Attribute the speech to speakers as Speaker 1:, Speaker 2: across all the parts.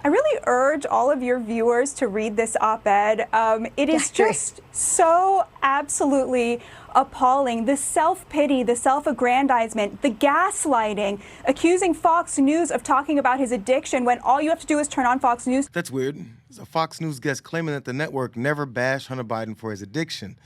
Speaker 1: I really urge all of your viewers to read this op-ed. It is just so absolutely appalling. The self-pity, the self-aggrandizement, the gaslighting, accusing Fox News of talking about his addiction when all you have to do is turn on Fox News.
Speaker 2: That's weird. There's a Fox News guest claiming that the network never bashed Hunter Biden for his addiction.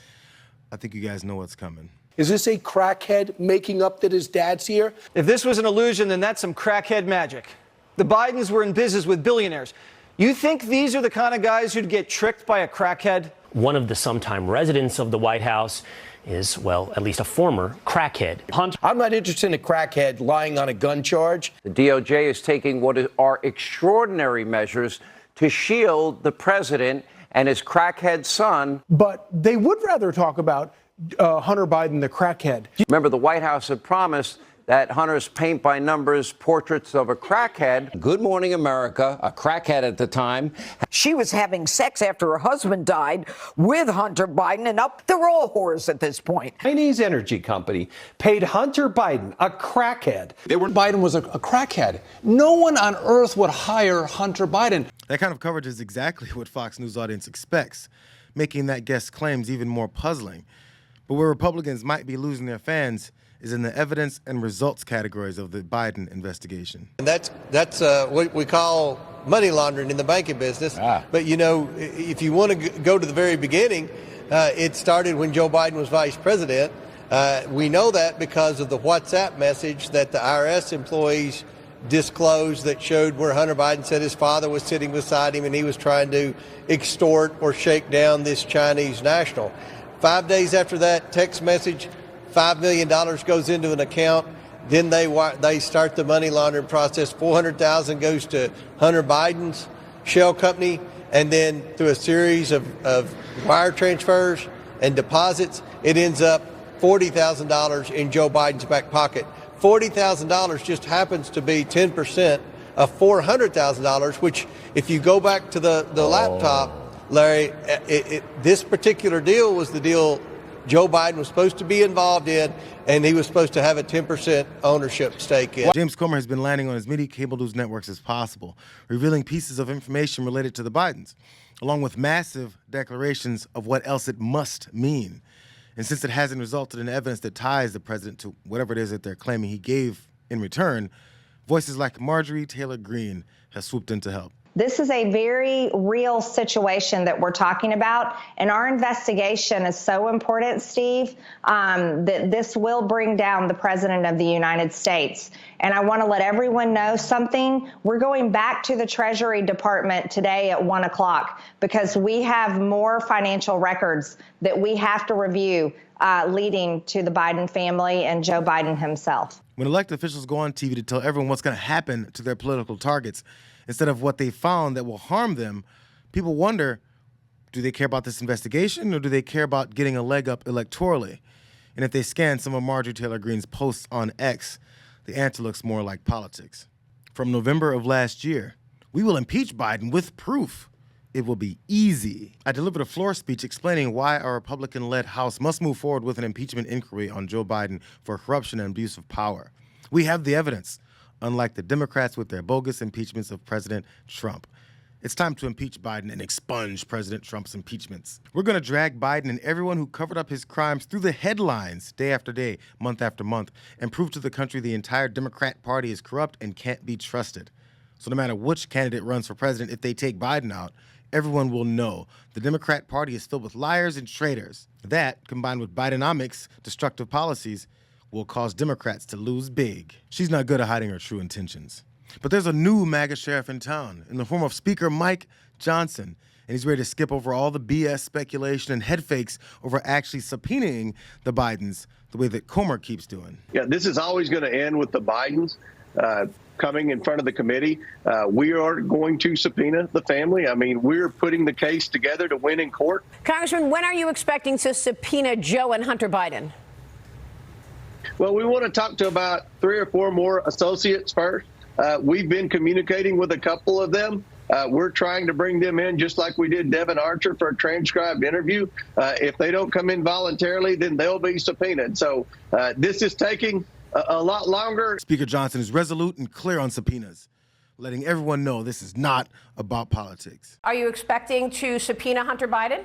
Speaker 2: I think you guys know what's coming.
Speaker 3: Is this a crackhead making up that his dad's here?
Speaker 4: If this was an illusion, then that's some crackhead magic. The Bidens were in business with billionaires. You think these are the kind of guys who'd get tricked by a crackhead?
Speaker 5: One of the sometime residents of the White House is, well, at least a former crackhead.
Speaker 3: I'm not interested in a crackhead lying on a gun charge.
Speaker 6: The DOJ is taking what are extraordinary measures to shield the president and his crackhead son.
Speaker 3: But they would rather talk about Hunter Biden, the crackhead.
Speaker 6: Remember, the White House had promised that Hunter's paint-by-numbers portraits of a crackhead. Good Morning America, a crackhead at the time.
Speaker 7: She was having sex after her husband died with Hunter Biden, and they're all whores at this point.
Speaker 8: Chinese energy company paid Hunter Biden, a crackhead.
Speaker 9: Biden was a crackhead. No one on earth would hire Hunter Biden.
Speaker 2: That kind of coverage is exactly what Fox News audience expects, making that guest's claims even more puzzling. But where Republicans might be losing their fans is in the evidence and results categories of the Biden investigation.
Speaker 10: And that's what we call money laundering in the banking business. But, you know, if you want to go to the very beginning, it started when Joe Biden was vice president. We know that because of the WhatsApp message that the IRS employees disclosed that showed where Hunter Biden said his father was sitting beside him and he was trying to extort or shake down this Chinese national. 5 days after that text message, $5 million goes into an account. Then they start the money laundering process. $400,000 goes to Hunter Biden's shell company, and then through a series of wire transfers and deposits, it ends up $40,000 in Joe Biden's back pocket. $40,000 just happens to be 10% of $400,000, which, if you go back to the laptop, Larry, this particular deal was the deal Joe Biden was supposed to be involved in, and he was supposed to have a 10% ownership stake in.
Speaker 2: James Comer has been landing on as many cable news networks as possible, revealing pieces of information related to the Bidens, along with massive declarations of what else it must mean. And since it hasn't resulted in evidence that ties the president to whatever it is that they're claiming he gave in return, voices like Marjorie Taylor Greene have swooped in to help.
Speaker 11: This is a very real situation that we're talking about, and our investigation is so important, Steve, that this will bring down the President of the United States. And I want to let everyone know something. We're going back to the Treasury Department today at 1 o'clock because we have more financial records that we have to review leading to the Biden family and Joe Biden himself.
Speaker 2: When elected officials go on TV to tell everyone what's going to happen to their political targets, instead of what they found that will harm them, people wonder, do they care about this investigation or do they care about getting a leg up electorally? And if they scan some of Marjorie Taylor Greene's posts on X, the answer looks more like politics. From November of last year, we will impeach Biden with proof. It will be easy. I delivered a floor speech explaining why our Republican-led House must move forward with an impeachment inquiry on Joe Biden for corruption and abuse of power. We have the evidence, unlike the Democrats with their bogus impeachments of President Trump. It's time to impeach Biden and expunge President Trump's impeachments. We're going to drag Biden and everyone who covered up his crimes through the headlines day after day, month after month, and prove to the country the entire Democrat Party is corrupt and can't be trusted. So no matter which candidate runs for president, if they take Biden out, everyone will know the Democrat Party is filled with liars and traitors. That, combined with Bidenomics' destructive policies, will cause Democrats to lose big. She's not good at hiding her true intentions. But there's a new MAGA sheriff in town in the form of Speaker Mike Johnson, and he's ready to skip over all the BS speculation and head fakes over actually subpoenaing the Bidens the way that Comer keeps doing.
Speaker 12: Yeah, this is always going to end with the Bidens coming in front of the committee. We are going to subpoena the family. I mean, we're putting the case together to win in court.
Speaker 13: Congressman, when are you expecting to subpoena Joe and Hunter Biden?
Speaker 12: Well, we want to talk to about 3 or 4 more associates first. We've been communicating with a couple of them. We're trying to bring them in just like we did Devin Archer for a transcribed interview. If they don't come in voluntarily, then they'll be subpoenaed. So this is taking a lot longer.
Speaker 2: Speaker Johnson is resolute and clear on subpoenas. letting everyone know this is not about politics.
Speaker 13: Are you expecting to subpoena Hunter Biden?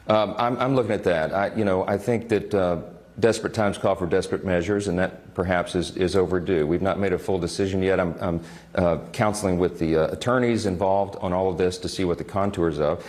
Speaker 14: I'm looking at that. I think that desperate times call for desperate measures, and that perhaps is overdue. We've not made a full decision yet. I'm counseling with the attorneys involved on all of this to see what the contours of.